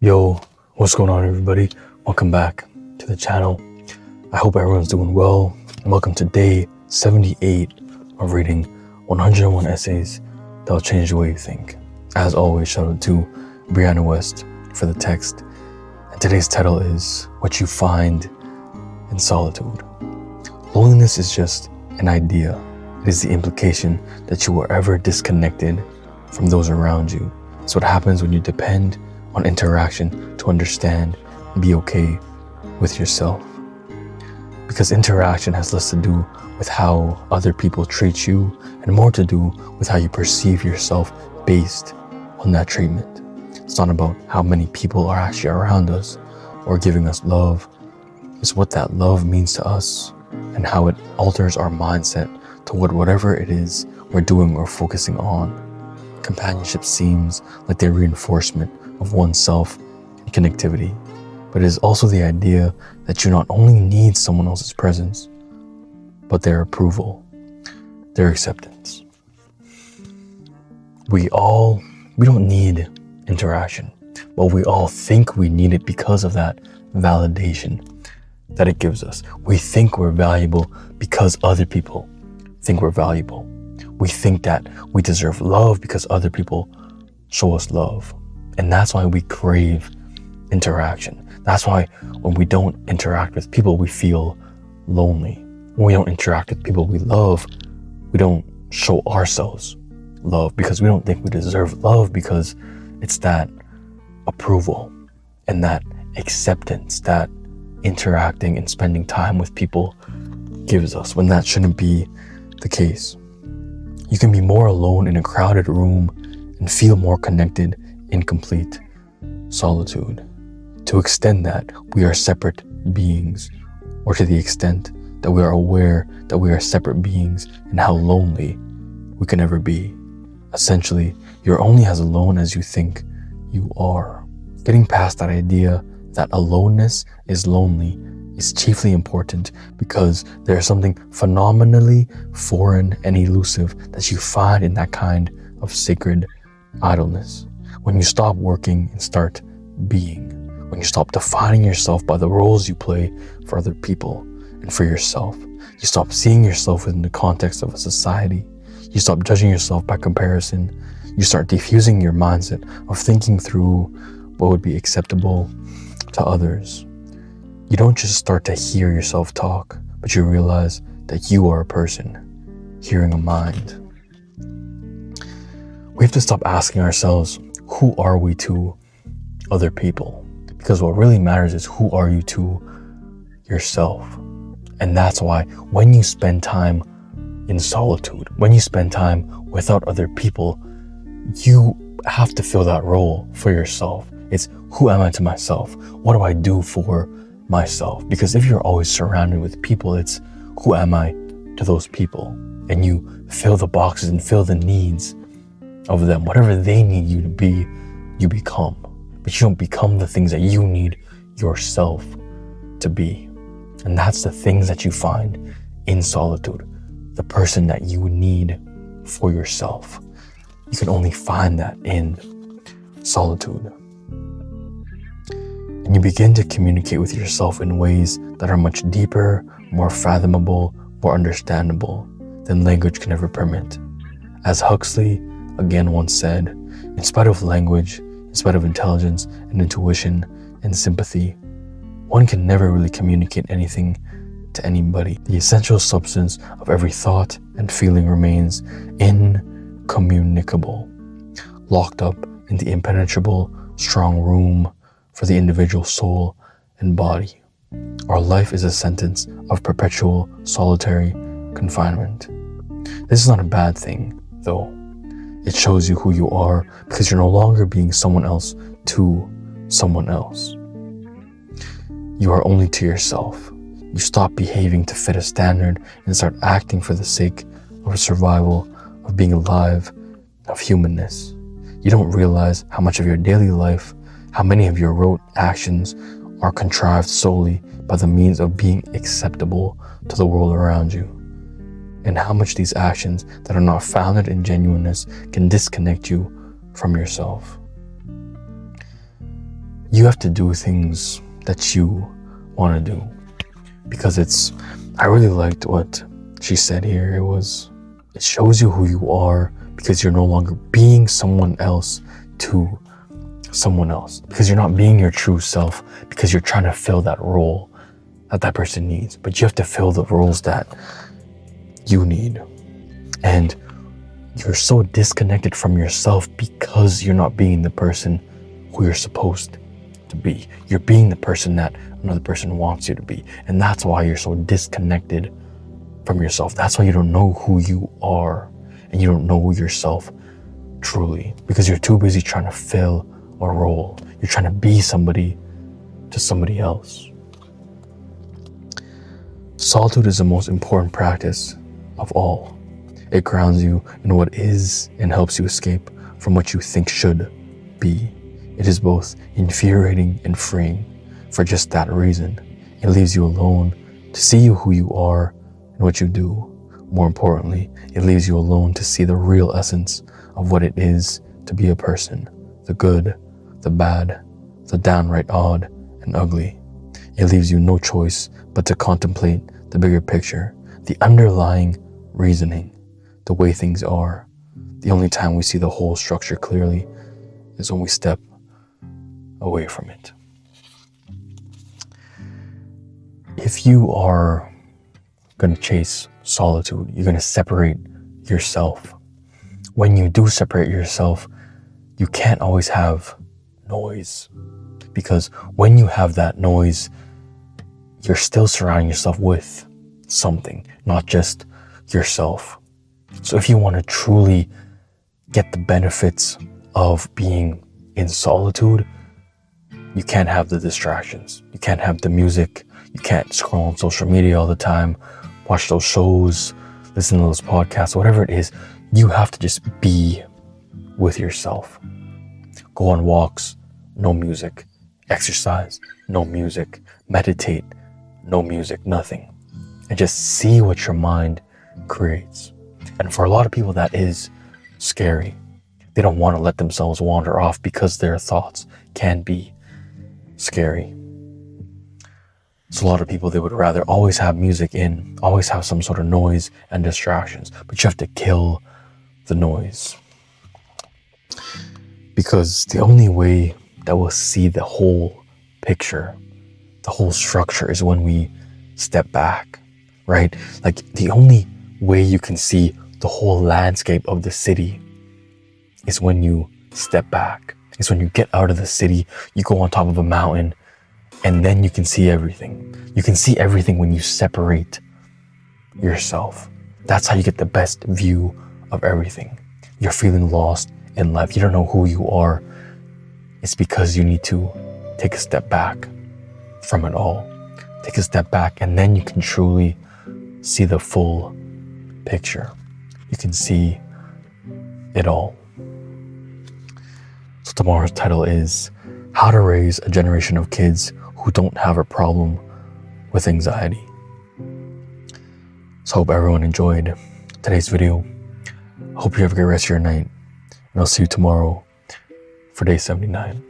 Yo, what's going on, everybody? Welcome back to the channel. I hope everyone's doing well, and welcome to day 78 of reading 101 essays that'll change the way you think. As always, shout out to Brianna West for the text. And today's title is What You Find in Solitude. Loneliness is just an idea. It is the implication that you are ever disconnected from those around you. It's what happens when you depend on interaction to understand and be okay with yourself. Because interaction has less to do with how other people treat you and more to do with how you perceive yourself based on that treatment. It's not about how many people are actually around us or giving us love. It's what that love means to us and how it alters our mindset toward whatever it is we're doing or focusing on. Companionship seems like the reinforcement of oneself and connectivity, but it is also the idea that you not only need someone else's presence, but their approval, their acceptance. We don't need interaction, but we all think we need it because of that validation that it gives us. We think we're valuable because other people think we're valuable. We think that we deserve love because other people show us love. And that's why we crave interaction. That's why when we don't interact with people, we feel lonely. When we don't interact with people we love, we don't show ourselves love because we don't think we deserve love, because it's that approval and that acceptance that interacting and spending time with people gives us, when that shouldn't be the case. You can be more alone in a crowded room and feel more connected in complete solitude. To extend that, we are separate beings, or to the extent that we are aware that we are separate beings and how lonely we can ever be. Essentially, you're only as alone as you think you are. Getting past that idea that aloneness is lonely is chiefly important because there is something phenomenally foreign and elusive that you find in that kind of sacred idleness. When you stop working and start being, when you stop defining yourself by the roles you play for other people and for yourself, you stop seeing yourself within the context of a society. You stop judging yourself by comparison. You start diffusing your mindset of thinking through what would be acceptable to others. You don't just start to hear yourself talk, but you realize that you are a person hearing a mind. We have to stop asking ourselves, who are we to other people? Because what really matters is, who are you to yourself? And that's why when you spend time in solitude, when you spend time without other people, you have to fill that role for yourself. It's, who am I to myself? What do I do for myself? Because if you're always surrounded with people, it's, who am I to those people? And you fill the boxes and fill the needs of them. Whatever they need you to be, you become. But you don't become the things that you need yourself to be. And that's the things that you find in solitude. The person that you need for yourself. You can only find that in solitude. And you begin to communicate with yourself in ways that are much deeper, more fathomable, more understandable than language can ever permit. As Huxley again once said, in spite of language, in spite of intelligence and intuition and sympathy, one can never really communicate anything to anybody. The essential substance of every thought and feeling remains incommunicable, locked up in the impenetrable, strong room for the individual soul and body. Our life is a sentence of perpetual solitary confinement. This is not a bad thing, though. It shows you who you are, because you're no longer being someone else to someone else. You are only to yourself. You stop behaving to fit a standard and start acting for the sake of survival, of being alive, of humanness. You don't realize how much of your daily life, how many of your rote actions are contrived solely by the means of being acceptable to the world around you, and how much these actions that are not founded in genuineness can disconnect you from yourself. you have to do things that you want to do, because I really liked what she said here. It shows you who you are, because you're no longer being someone else to someone else, because you're not being your true self, because you're trying to fill that role that person needs. But you have to fill the roles that you need. And you're so disconnected from yourself because you're not being the person who you're supposed to be. You're being the person that another person wants you to be. And that's why you're so disconnected from yourself. That's why you don't know who you are, and you don't know yourself truly, because you're too busy trying to fill a role. You're trying to be somebody to somebody else. Solitude is the most important practice of all. It grounds you in what is and helps you escape from what you think should be. It is both infuriating and freeing for just that reason. It leaves you alone to see who you are and what you do. More importantly, it leaves you alone to see the real essence of what it is to be a person, the good, the bad, the downright odd and ugly. It leaves you no choice but to contemplate the bigger picture, the underlying reasoning, the way things are. The only time we see the whole structure clearly is when we step away from it. If you are going to chase solitude, you're going to separate yourself. When you do separate yourself, you can't always have noise, because when you have that noise, you're still surrounding yourself with something, not just yourself. So if you want to truly get the benefits of being in solitude, you can't have the distractions. You can't have the music. You can't scroll on social media all the time, watch those shows, listen to those podcasts, whatever it is. You have to just be with yourself. Go on walks, no music. Exercise, no music. Meditate, no music, nothing. And just see what your mind creates. And for a lot of people, that is scary. They don't want to let themselves wander off because their thoughts can be scary. So a lot of people, they would rather always have music in, always have some sort of noise and distractions. But you have to kill the noise. Because the only way that we'll see the whole picture, the whole structure, is when we step back, right? Like the only way you can see the whole landscape of the city is when you step back. It's when you get out of the city, you go on top of a mountain, and then you can see everything. You can see everything when you separate yourself. That's how you get the best view of everything. You're feeling lost in life. You don't know who you are. It's because you need to take a step back from it all. Take a step back, and then you can truly see the full picture. You can see it all. So tomorrow's title is How to Raise a Generation of Kids Who Don't Have a Problem with Anxiety. So I hope everyone enjoyed today's video. I hope you have a great rest of your night. And I'll see you tomorrow for day 79.